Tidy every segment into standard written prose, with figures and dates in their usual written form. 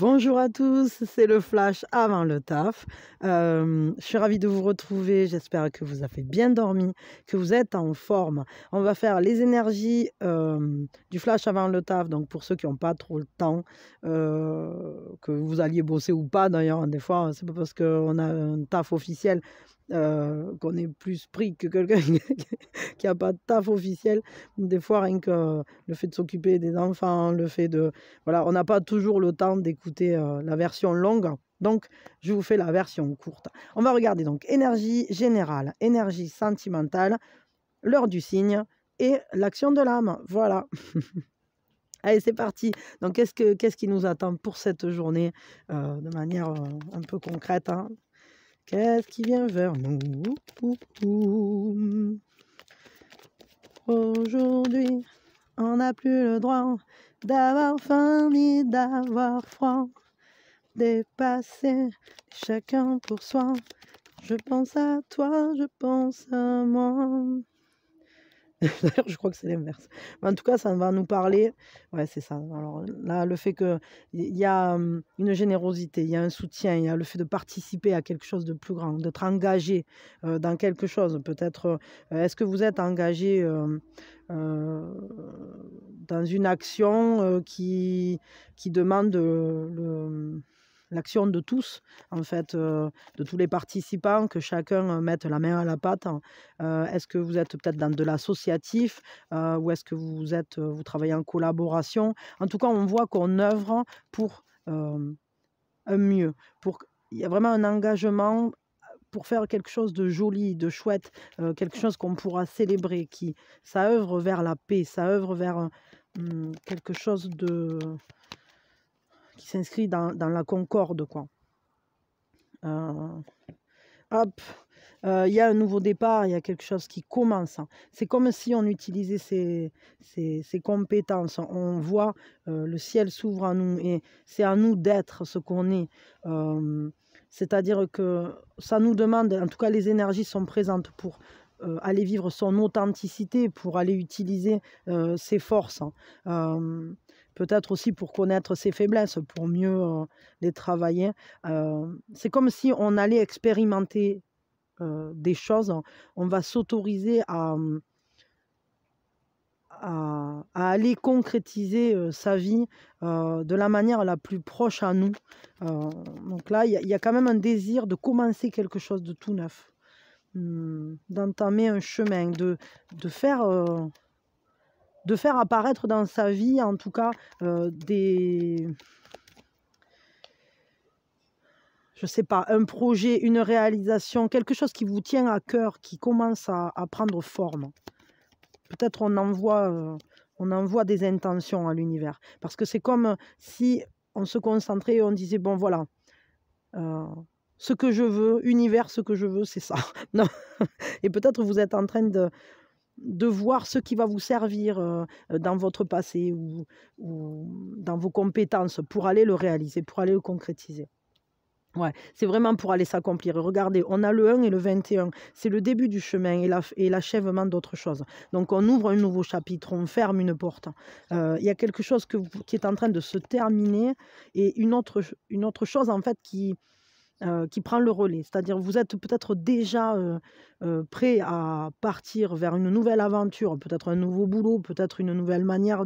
Bonjour à tous, c'est le flash avant le taf. Je suis ravie de vous retrouver, j'espère que vous avez bien dormi, que vous êtes en forme. On va faire les énergies du flash avant le taf, donc pour ceux qui n'ont pas trop le temps, que vous alliez bosser ou pas d'ailleurs, des fois, c'est pas parce qu'on a un taf officiel qu'on est plus pris que quelqu'un qui n'a pas de taf officiel. Des fois, rien que le fait de s'occuper des enfants, le fait de voilà, on n'a pas toujours le temps d'écouter la version longue. Donc, je vous fais la version courte. On va regarder donc énergie générale, énergie sentimentale, l'heure du cygne et l'action de l'âme. Voilà. Allez, c'est parti. Donc, qu'est-ce qui nous attend pour cette journée de manière un peu concrète, hein. Qu'est-ce qui vient vers nous? Aujourd'hui, on n'a plus le droit d'avoir faim ni d'avoir froid. Dépasser chacun pour soi. Je pense à toi, je pense à moi. D'ailleurs, je crois que c'est l'inverse. Mais en tout cas, ça va nous parler. Ouais, c'est ça. Alors là, le fait qu'il y a une générosité, il y a un soutien, il y a le fait de participer à quelque chose de plus grand, d'être engagé dans quelque chose. Peut-être, est-ce que vous êtes engagé dans une action qui demande l'action de tous, en fait, de tous les participants, que chacun mette la main à la pâte. Est-ce que vous êtes peut-être dans de l'associatif ou est-ce que vous travaillez en collaboration? En tout cas, on voit qu'on œuvre pour un mieux. Il y a vraiment un engagement pour faire quelque chose de joli, de chouette, quelque chose qu'on pourra célébrer, ça œuvre vers la paix, ça œuvre vers quelque chose qui s'inscrit dans la concorde, quoi. Hop, il y a un nouveau départ, il y a quelque chose qui commence, hein. C'est comme si on utilisait ses compétences. On voit le ciel s'ouvre à nous et c'est à nous d'être ce qu'on est. C'est-à-dire que ça nous demande, en tout cas les énergies sont présentes pour aller vivre son authenticité, pour aller utiliser ses forces, hein. Peut-être aussi pour connaître ses faiblesses, pour mieux les travailler. C'est comme si on allait expérimenter des choses, on va s'autoriser à aller concrétiser sa vie de la manière la plus proche à nous. Donc là, il y a quand même un désir de commencer quelque chose de tout neuf, d'entamer un chemin, de faire apparaître dans sa vie, en tout cas, je sais pas, un projet, une réalisation, quelque chose qui vous tient à cœur, qui commence à prendre forme. Peut-être on envoie des intentions à l'univers. Parce que c'est comme si on se concentrait et on disait, bon voilà, ce que je veux, univers, ce que je veux, c'est ça. Non. Et peut-être vous êtes en train de voir ce qui va vous servir dans votre passé ou dans vos compétences pour aller le réaliser, pour aller le concrétiser. Ouais, c'est vraiment pour aller s'accomplir. Et regardez, on a le 1 et le 21. C'est le début du chemin et l'achèvement d'autre chose. Donc, on ouvre un nouveau chapitre, on ferme une porte. Il y a quelque chose qui est en train de se terminer et une autre chose, en fait, qui prend le relais. C'est-à-dire, vous êtes peut-être déjà prêt à partir vers une nouvelle aventure, peut-être un nouveau boulot, peut-être une nouvelle manière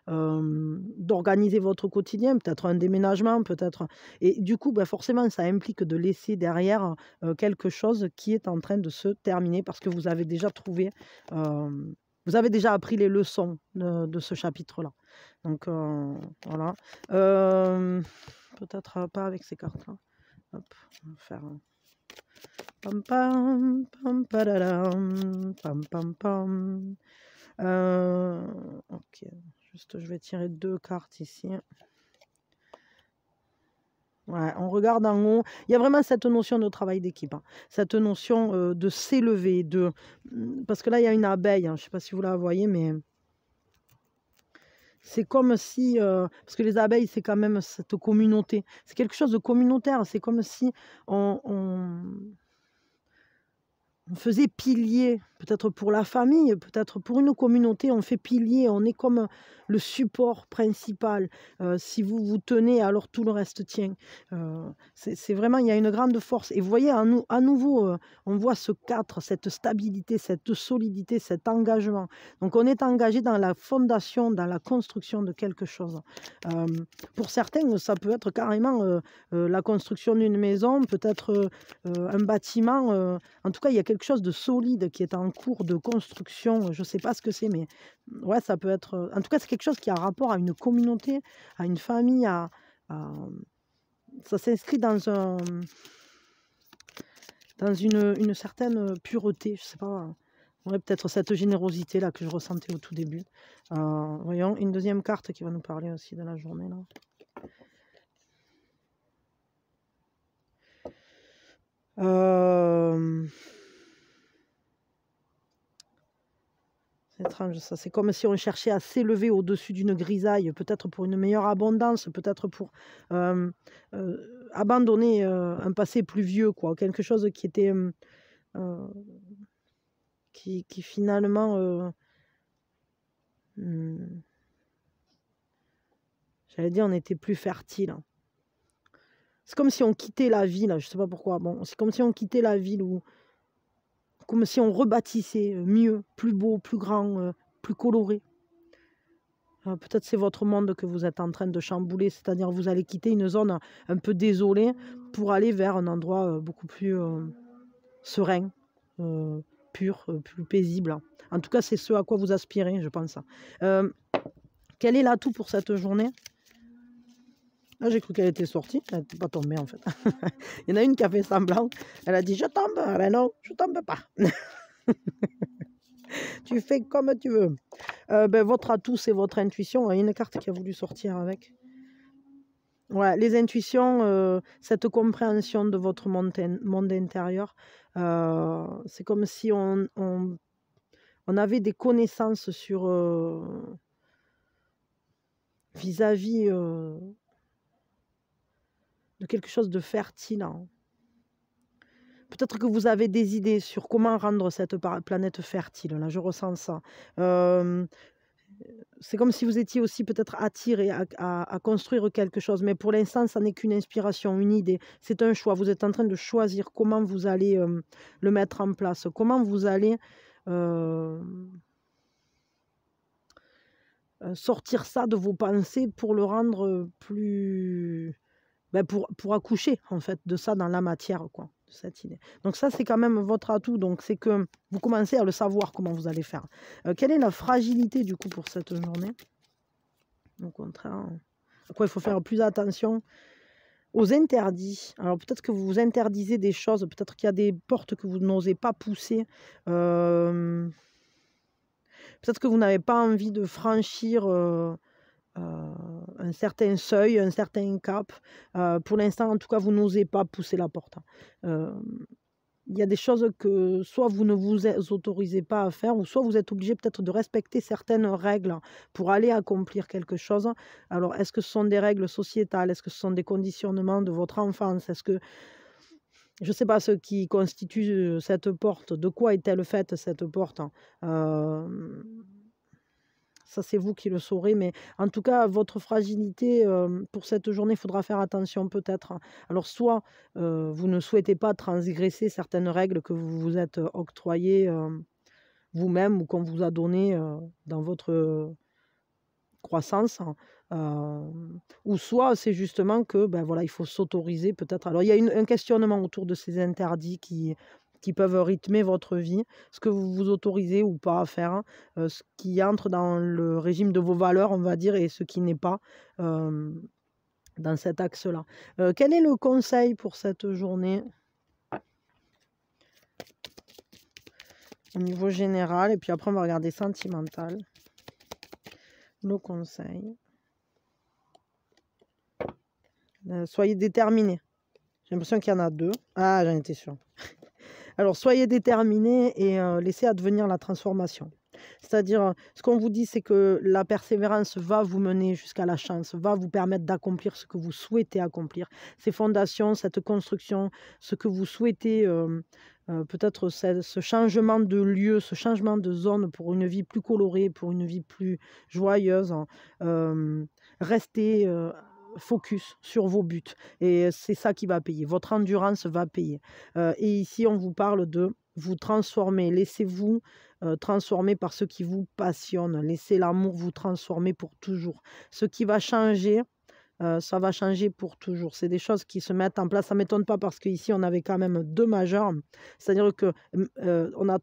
d'organiser votre quotidien, peut-être un déménagement, peut-être. Et du coup, bah, forcément, ça implique de laisser derrière quelque chose qui est en train de se terminer parce que vous avez déjà trouvé, vous avez déjà appris les leçons de ce chapitre-là. Donc voilà. Peut-être pas avec ces cartes-là. Hop, on va faire un pam pam pam padadam, pam pam pam. Ok. Juste, je vais tirer 2 cartes ici. Ouais, on regarde en haut. Il y a vraiment cette notion de travail d'équipe, hein. Cette notion de s'élever, parce que là, il y a une abeille, hein. Je ne sais pas si vous la voyez, mais c'est comme si... parce que les abeilles, c'est quand même cette communauté. C'est quelque chose de communautaire. C'est comme si on on faisait pilier, peut-être pour la famille, peut-être pour une communauté, on fait pilier, on est comme le support principal. Si vous vous tenez, alors tout le reste tient. C'est vraiment, il y a une grande force. Et vous voyez, à nouveau, on voit ce 4, cette stabilité, cette solidité, cet engagement. Donc on est engagé dans la fondation, dans la construction de quelque chose. Pour certains, ça peut être carrément la construction d'une maison, peut-être un bâtiment. En tout cas, il y a quelque chose de solide qui est en cours de construction. Je ne sais pas ce que c'est, mais ouais, ça peut être. En tout cas, c'est quelque chose qui a rapport à une communauté, à une famille, ça s'inscrit dans une certaine pureté. Je ne sais pas. Ouais, peut-être cette générosité-là que je ressentais au tout début. Voyons, une deuxième carte qui va nous parler aussi de la journée, là. C'est étrange ça, c'est comme si on cherchait à s'élever au-dessus d'une grisaille, peut-être pour une meilleure abondance, peut-être pour abandonner un passé plus vieux, quoi, quelque chose qui était qui finalement j'allais dire on était plus fertile. Hein. C'est comme si on quittait la ville, je sais pas pourquoi. Bon, c'est comme si on quittait la ville ou comme si on rebâtissait mieux, plus beau, plus grand, plus coloré. Peut-être c'est votre monde que vous êtes en train de chambouler, c'est-à-dire vous allez quitter une zone un peu désolée pour aller vers un endroit beaucoup plus serein, pur, plus paisible. En tout cas, c'est ce à quoi vous aspirez, je pense. Quel est l'atout pour cette journée? Ah, j'ai cru qu'elle était sortie, elle n'était pas tombée en fait. Il y en a une qui a fait semblant, elle a dit « je tombe ». Ah ben non, je tombe pas. Tu fais comme tu veux. Votre atout, c'est votre intuition. Il y a une carte qui a voulu sortir avec. Ouais, les intuitions, cette compréhension de votre monde intérieur, c'est comme si on avait des connaissances sur vis-à-vis de quelque chose de fertile. Hein. Peut-être que vous avez des idées sur comment rendre cette planète fertile. Là, je ressens ça. C'est comme si vous étiez aussi peut-être attiré à construire quelque chose. Mais pour l'instant, ça n'est qu'une inspiration, une idée. C'est un choix. Vous êtes en train de choisir comment vous allez le mettre en place. Comment vous allez sortir ça de vos pensées pour le rendre plus... pour accoucher, en fait, de ça dans la matière, quoi, de cette idée. Donc ça, c'est quand même votre atout. Donc c'est que vous commencez à le savoir comment vous allez faire. Quelle est la fragilité, du coup, pour cette journée? Au contraire, à quoi il faut faire plus attention? Aux interdits. Alors peut-être que vous vous interdisez des choses, peut-être qu'il y a des portes que vous n'osez pas pousser. Peut-être que vous n'avez pas envie de franchir... un certain seuil, un certain cap. Pour l'instant, en tout cas, vous n'osez pas pousser la porte. Il y a des choses que soit vous ne vous autorisez pas à faire, ou soit vous êtes obligé peut-être de respecter certaines règles pour aller accomplir quelque chose. Alors, est-ce que ce sont des règles sociétales? Est-ce que ce sont des conditionnements de votre enfance? Est-ce que... Je ne sais pas ce qui constitue cette porte. De quoi est-elle faite, cette porte? Ça, c'est vous qui le saurez, mais en tout cas, votre fragilité, pour cette journée, il faudra faire attention peut-être. Alors, soit vous ne souhaitez pas transgresser certaines règles que vous vous êtes octroyées vous-même ou qu'on vous a données dans votre croissance, ou soit c'est justement que, voilà, il faut s'autoriser peut-être. Alors, il y a un questionnement autour de ces interdits qui peuvent rythmer votre vie, ce que vous vous autorisez ou pas à faire, ce qui entre dans le régime de vos valeurs, on va dire, et ce qui n'est pas dans cet axe-là. Quel est le conseil pour cette journée au niveau général? Et puis après, on va regarder sentimental. Le conseil. Soyez déterminés. J'ai l'impression qu'il y en a deux. Ah, j'en étais sûre. Alors, soyez déterminés et laissez advenir la transformation. C'est-à-dire, ce qu'on vous dit, c'est que la persévérance va vous mener jusqu'à la chance, va vous permettre d'accomplir ce que vous souhaitez accomplir. Ces fondations, cette construction, ce que vous souhaitez peut-être ce changement de lieu, ce changement de zone pour une vie plus colorée, pour une vie plus joyeuse. Restez focus sur vos buts et c'est ça qui va payer. Votre endurance va payer. Et ici, on vous parle de vous transformer. Laissez-vous transformer par ce qui vous passionne. Laissez l'amour vous transformer pour toujours. Ce qui va changer, ça va changer pour toujours. C'est des choses qui se mettent en place. Ça ne m'étonne pas parce qu'ici, on avait quand même 2 majeurs. C'est-à-dire que on a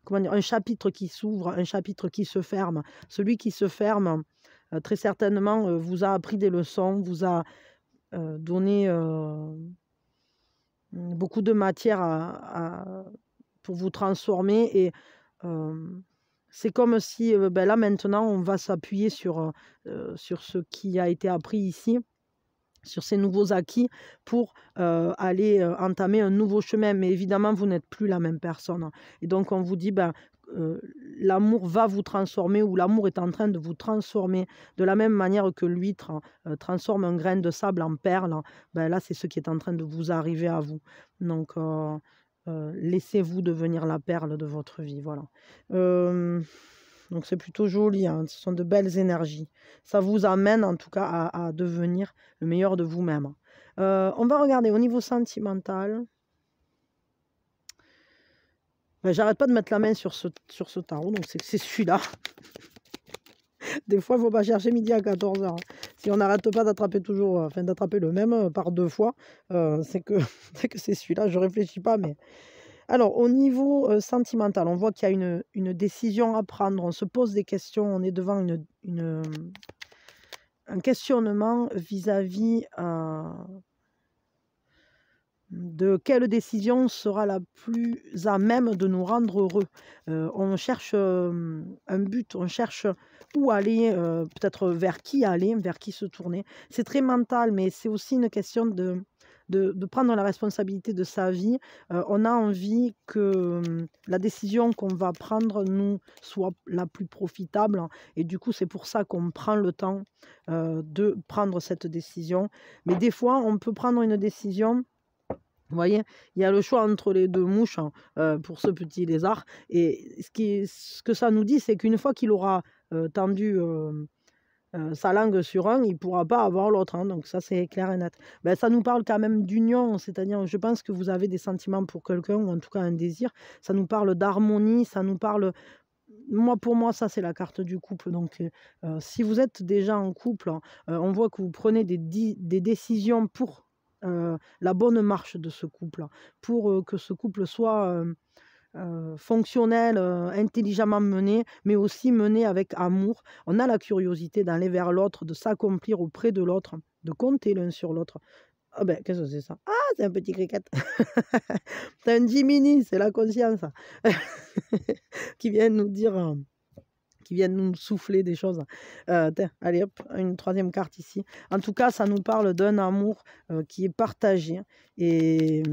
comment dire, un chapitre qui s'ouvre, un chapitre qui se ferme. Celui qui se ferme, très certainement, vous a appris des leçons, vous a donné beaucoup de matière pour vous transformer. Et c'est comme si ben là maintenant, on va s'appuyer sur ce qui a été appris ici, sur ces nouveaux acquis pour aller entamer un nouveau chemin. Mais évidemment, vous n'êtes plus la même personne. Et donc, on vous dit, ben, l'amour va vous transformer ou l'amour est en train de vous transformer de la même manière que l'huître transforme un grain de sable en perle. Ben, là, c'est ce qui est en train de vous arriver à vous. Donc, laissez-vous devenir la perle de votre vie. Voilà. Donc c'est plutôt joli, hein. Ce sont de belles énergies. Ça vous amène en tout cas à devenir le meilleur de vous-même. On va regarder au niveau sentimental. Ben, j'arrête pas de mettre la main sur ce tarot, donc c'est celui-là. Des fois, il ne faut pas chercher midi à 14 h. Si on n'arrête pas d'attraper toujours, enfin d'attraper le même par 2 fois, c'est que c'est celui-là. Je réfléchis pas, mais... Alors, au niveau sentimental, on voit qu'il y a une décision à prendre. On se pose des questions. On est devant un questionnement vis-à-vis de quelle décision sera la plus à même de nous rendre heureux. On cherche un but, on cherche où aller, peut-être vers qui aller, vers qui se tourner. C'est très mental, mais c'est aussi une question de prendre la responsabilité de sa vie. On a envie que la décision qu'on va prendre nous soit la plus profitable. Et du coup, c'est pour ça qu'on prend le temps de prendre cette décision. Mais des fois, on peut prendre une décision. Vous voyez, il y a le choix entre les 2 mouches pour ce petit lézard. Et ce que ça nous dit, c'est qu'une fois qu'il aura tendu sa langue sur un, il ne pourra pas avoir l'autre. Hein. Donc ça, c'est clair et net. Ben, ça nous parle quand même d'union. C'est-à-dire, je pense que vous avez des sentiments pour quelqu'un, ou en tout cas un désir. Ça nous parle d'harmonie, ça nous parle... Pour moi, ça, c'est la carte du couple. Donc, si vous êtes déjà en couple, on voit que vous prenez des décisions pour la bonne marche de ce couple, pour que ce couple soit fonctionnel, intelligemment mené, mais aussi mené avec amour. On a la curiosité d'aller vers l'autre, de s'accomplir auprès de l'autre, de compter l'un sur l'autre. Ah ben, qu'est-ce que c'est ça? Ah, c'est un petit cricket. C'est un Jiminy, c'est la conscience qui vient nous dire... qui viennent nous souffler des choses. Allez hop, une 3e carte ici. En tout cas, ça nous parle d'un amour qui est partagé et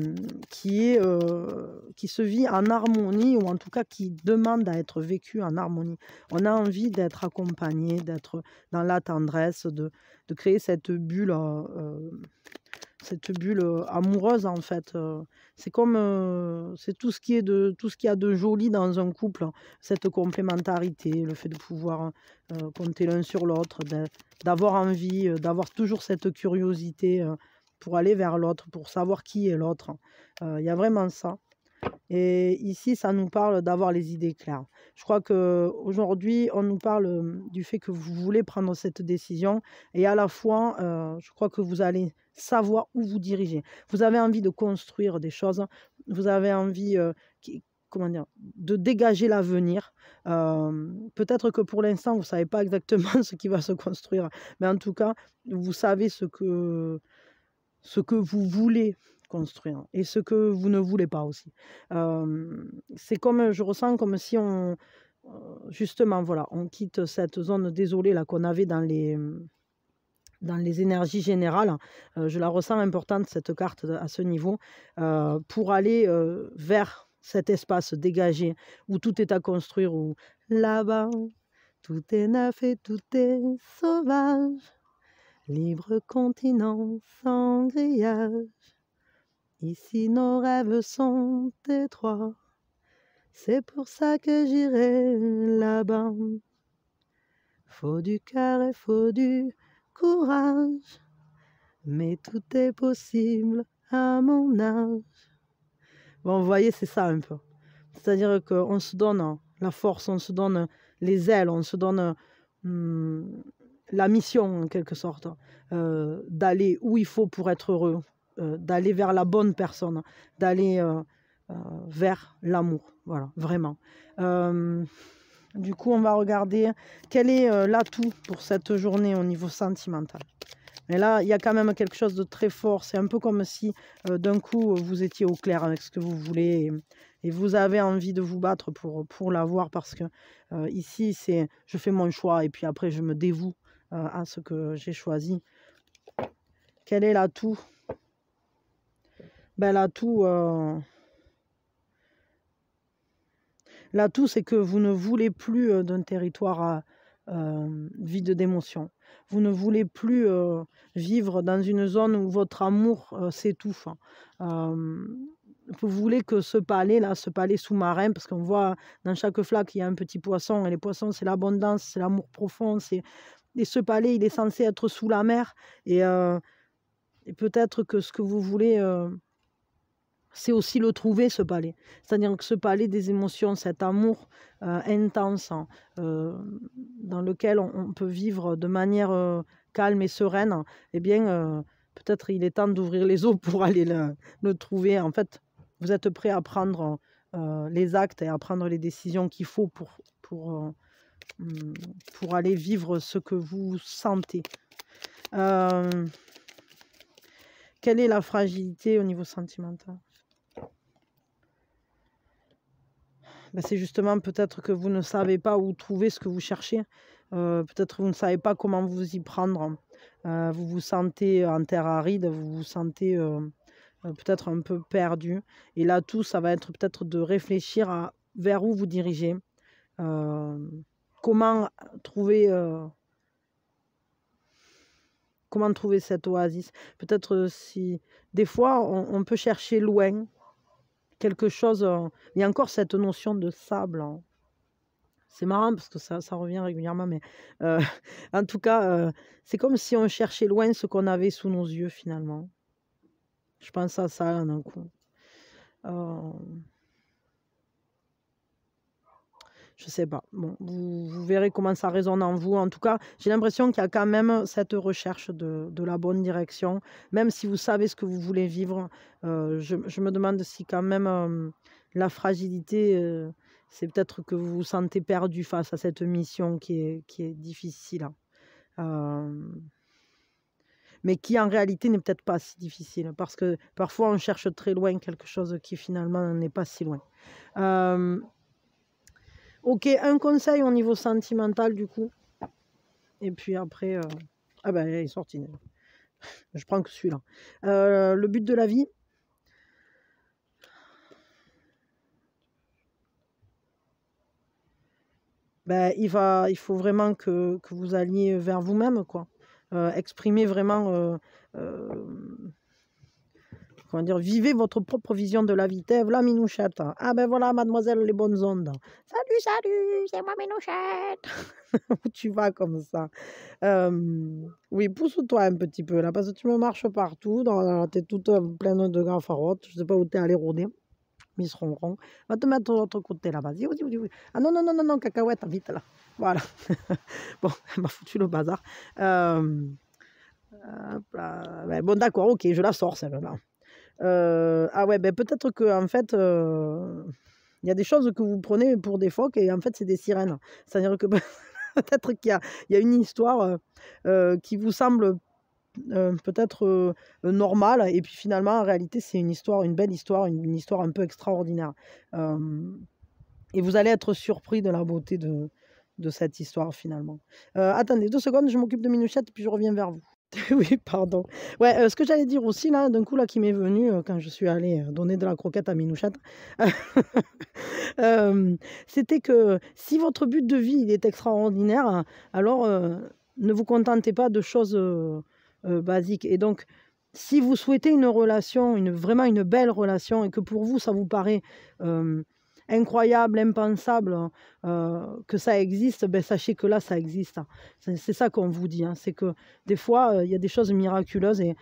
qui se vit en harmonie, ou en tout cas qui demande à être vécu en harmonie. On a envie d'être accompagné, d'être dans la tendresse, de créer cette bulle amoureuse, en fait. C'est comme c'est tout ce qu'il y a de joli dans un couple, hein. Cette complémentarité, le fait de pouvoir compter l'un sur l'autre, d'avoir envie, d'avoir toujours cette curiosité pour aller vers l'autre, pour savoir qui est l'autre. Il y a vraiment ça. Et ici, ça nous parle d'avoir les idées claires. Je crois qu'aujourd'hui, on nous parle du fait que vous voulez prendre cette décision, et à la fois, je crois que vous allez savoir où vous dirigez. Vous avez envie de construire des choses, vous avez envie comment dire, de dégager l'avenir. Peut-être que pour l'instant, vous ne savez pas exactement ce qui va se construire, mais en tout cas, vous savez ce que vous voulez construire et ce que vous ne voulez pas aussi. C'est comme, je ressens comme si on, justement, voilà, on quitte cette zone désolée là qu'on avait dans les énergies générales. Je la ressens importante, cette carte, à ce niveau, pour aller vers cet espace dégagé où tout est à construire, où là-bas, tout est neuf et tout est sauvage. Libre continent sans grillage, Ici nos rêves sont étroits, c'est pour ça que j'irai là-bas. Faut du cœur et faut du courage, mais tout est possible à mon âge. Bon, vous voyez, c'est ça un peu. C'est-à-dire qu'on se donne la force, on se donne les ailes, on se donne la mission en quelque sorte, d'aller où il faut pour être heureux, d'aller vers la bonne personne, d'aller vers l'amour, voilà, vraiment. Du coup, on va regarder quel est l'atout pour cette journée au niveau sentimental. Mais là, il y a quand même quelque chose de très fort. C'est un peu comme si d'un coup, vous étiez au clair avec ce que vous voulez et vous avez envie de vous battre pour l'avoir parce que ici, c'est je fais mon choix et puis après, je me dévoue à ce que j'ai choisi. Quel est l'atout? Ben, l'atout, c'est que vous ne voulez plus d'un territoire vide d'émotions. Vous ne voulez plus vivre dans une zone où votre amour s'étouffe. Vous voulez que ce palais-là, ce palais sous-marin, parce qu'on voit dans chaque flaque, il y a un petit poisson, et les poissons, c'est l'abondance, c'est l'amour profond. Et ce palais, il est censé être sous la mer. Et peut-être que ce que vous voulez... c'est aussi le trouver, ce palais. C'est-à-dire que ce palais des émotions, cet amour intense, dans lequel on peut vivre de manière calme et sereine, eh bien, peut-être il est temps d'ouvrir les eaux pour aller le trouver. En fait, vous êtes prêt à prendre les actes et à prendre les décisions qu'il faut pour aller vivre ce que vous sentez. Quelle est la fragilité au niveau sentimental? Ben, c'est justement peut-être que vous ne savez pas où trouver ce que vous cherchez. Peut-être que vous ne savez pas comment vous y prendre. Vous vous sentez en terre aride, vous vous sentez peut-être un peu perdu. Et là, tout, ça va être peut-être de réfléchir vers où vous dirigez. Comment trouver cette oasis. Peut-être si... Des fois, on peut chercher loin quelque chose. Il y a encore cette notion de sable. Hein. C'est marrant parce que ça revient régulièrement, mais en tout cas, c'est comme si on cherchait loin ce qu'on avait sous nos yeux finalement. Je pense à ça là, d'un coup. Je sais pas. Bon, vous verrez comment ça résonne en vous. En tout cas, j'ai l'impression qu'il y a quand même cette recherche de la bonne direction. Même si vous savez ce que vous voulez vivre, je me demande si quand même la fragilité, c'est peut-être que vous vous sentez perdu face à cette mission qui est difficile. Mais qui en réalité n'est peut-être pas si difficile. Parce que parfois on cherche très loin quelque chose qui finalement n'est pas si loin. Ok, un conseil au niveau sentimental du coup. Et puis après... Ah ben, il est sorti. Je prends que celui-là. Le but de la vie. Ben, il faut vraiment que vous alliez vers vous-même, quoi. Exprimer vraiment... comment dire, vivez votre propre vision de la vie. La Minouchette. Ah ben voilà, mademoiselle les bonnes ondes. Salut, salut, c'est moi Minouchette. Où tu vas comme ça? Oui, pousse-toi un petit peu là, parce que tu me marches partout. T'es toute pleine de gaffarottes. Je sais pas où t'es allé rôder. Miss Ronron. Va te mettre de l'autre côté là, vas-y. Oui. Ah non, non, non, non, non, cacahuète, vite là. Voilà. Bon, elle m'a foutu le bazar. Ben, bon, d'accord, ok, je la sors celle-là. Ah ouais, ben peut-être que en fait, il y a des choses que vous prenez pour des phoques et en fait c'est des sirènes. C'est-à-dire que peut-être qu'il y a une histoire qui vous semble peut-être normale et puis finalement en réalité c'est une histoire, une belle histoire, une histoire un peu extraordinaire. Et vous allez être surpris de la beauté de cette histoire finalement. Attendez 2 secondes, je m'occupe de Minouchette puis je reviens vers vous. Oui, pardon. Ouais, ce que j'allais dire aussi là, d'un coup là qui m'est venu quand je suis allée donner de la croquette à Minouchette, c'était que si votre but de vie il est extraordinaire, alors ne vous contentez pas de choses basiques. Et donc, Si vous souhaitez une relation, vraiment une belle relation, et que pour vous, ça vous paraît incroyable, impensable, que ça existe, ben sachez que là, ça existe. C'est ça qu'on vous dit. Hein. C'est que des fois, il y a des choses miraculeuses et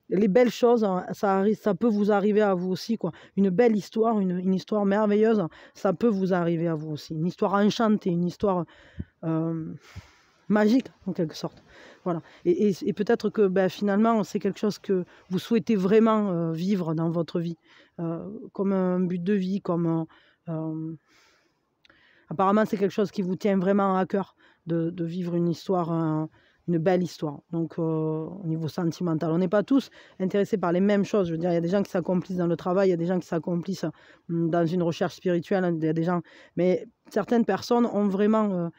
les belles choses, hein, ça peut vous arriver à vous aussi. Quoi. Une belle histoire, une histoire merveilleuse, ça peut vous arriver à vous aussi. Une histoire enchantée, une histoire magique, en quelque sorte. Voilà. Et peut-être que ben, finalement, c'est quelque chose que vous souhaitez vraiment vivre dans votre vie, comme un but de vie, comme apparemment c'est quelque chose qui vous tient vraiment à cœur de vivre une histoire, une belle histoire. Donc au niveau sentimental, on n'est pas tous intéressés par les mêmes choses. Je veux dire, il y a des gens qui s'accomplissent dans le travail, il y a des gens qui s'accomplissent dans une recherche spirituelle, il y a des gens, mais certaines personnes ont vraiment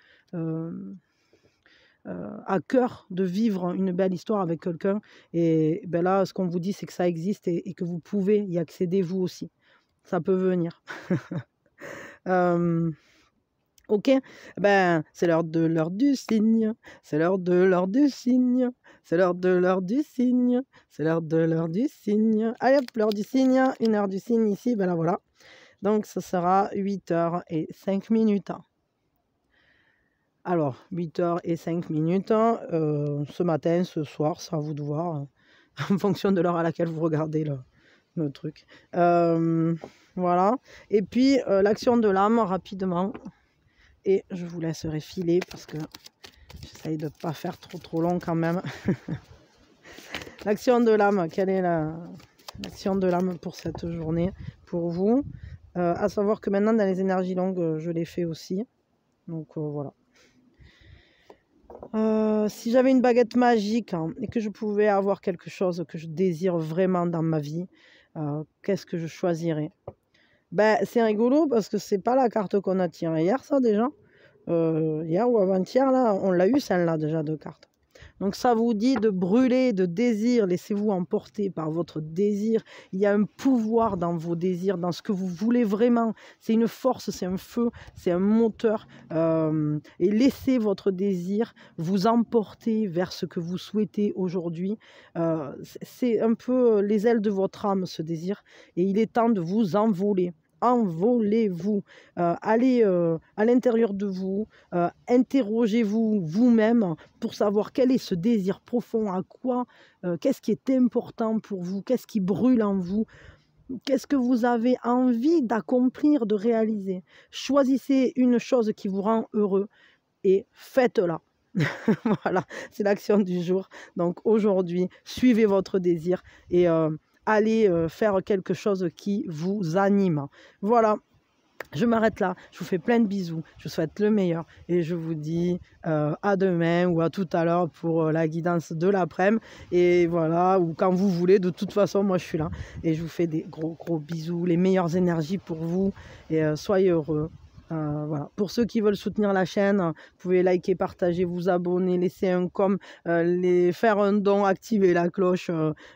à cœur de vivre une belle histoire avec quelqu'un. Et ben là, ce qu'on vous dit, c'est que ça existe et que vous pouvez y accéder vous aussi. Ça peut venir. Ok, ben c'est l'heure du signe, c'est l'heure du signe, c'est l'heure du signe, c'est l'heure du signe. Allez hop, l'heure du signe, 1 heure du signe ici, ben là voilà. Donc ce sera 8h05. Alors, 8h05, ce matin, ce soir, c'est à vous de voir, en fonction de l'heure à laquelle vous regardez le truc. Voilà. Et puis, l'action de l'âme, rapidement. Et je vous laisserai filer parce que j'essaye de ne pas faire trop long quand même. L'action de l'âme, quelle est l'action de l'âme pour cette journée, pour vous? À savoir que maintenant, dans les énergies longues, je l'ai fait aussi. Donc, voilà. Si j'avais une baguette magique et que je pouvais avoir quelque chose que je désire vraiment dans ma vie, qu'est-ce que je choisirais? Ben, c'est rigolo parce que c'est pas la carte qu'on a tirée hier, ça déjà. Hier ou avant-hier, là, on l'a eu celle-là déjà de cartes. Donc ça vous dit de brûler de désir, laissez-vous emporter par votre désir. Il y a un pouvoir dans vos désirs, dans ce que vous voulez vraiment. C'est une force, c'est un feu, c'est un moteur. Et laissez votre désir vous emporter vers ce que vous souhaitez aujourd'hui. C'est un peu les ailes de votre âme, ce désir. Et il est temps de vous envoler. Envolez-vous, allez à l'intérieur de vous, interrogez-vous vous-même pour savoir quel est ce désir profond, à quoi, qu'est-ce qui est important pour vous, qu'est-ce qui brûle en vous, qu'est-ce que vous avez envie d'accomplir, de réaliser. Choisissez une chose qui vous rend heureux et faites-la. Voilà, c'est l'action du jour. Donc aujourd'hui, suivez votre désir et allez faire quelque chose qui vous anime. Voilà, je m'arrête là. Je vous fais plein de bisous. Je vous souhaite le meilleur. Et je vous dis à demain ou à tout à l'heure pour la guidance de l'après-midi. Et voilà, ou quand vous voulez. De toute façon, moi, je suis là. Et je vous fais des gros bisous. Les meilleures énergies pour vous. Et soyez heureux. Voilà. Pour ceux qui veulent soutenir la chaîne, vous pouvez liker, partager, vous abonner, laisser un com, faire un don, activer la cloche.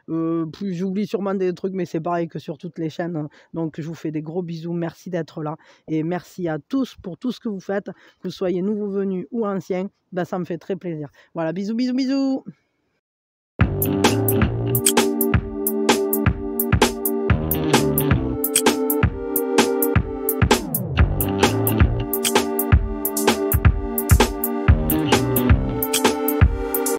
J'oublie sûrement des trucs, mais c'est pareil que sur toutes les chaînes. Donc je vous fais des gros bisous, merci d'être là. Et merci à tous pour tout ce que vous faites, que vous soyez nouveaux venus ou anciens, ben, ça me fait très plaisir. Voilà, bisous.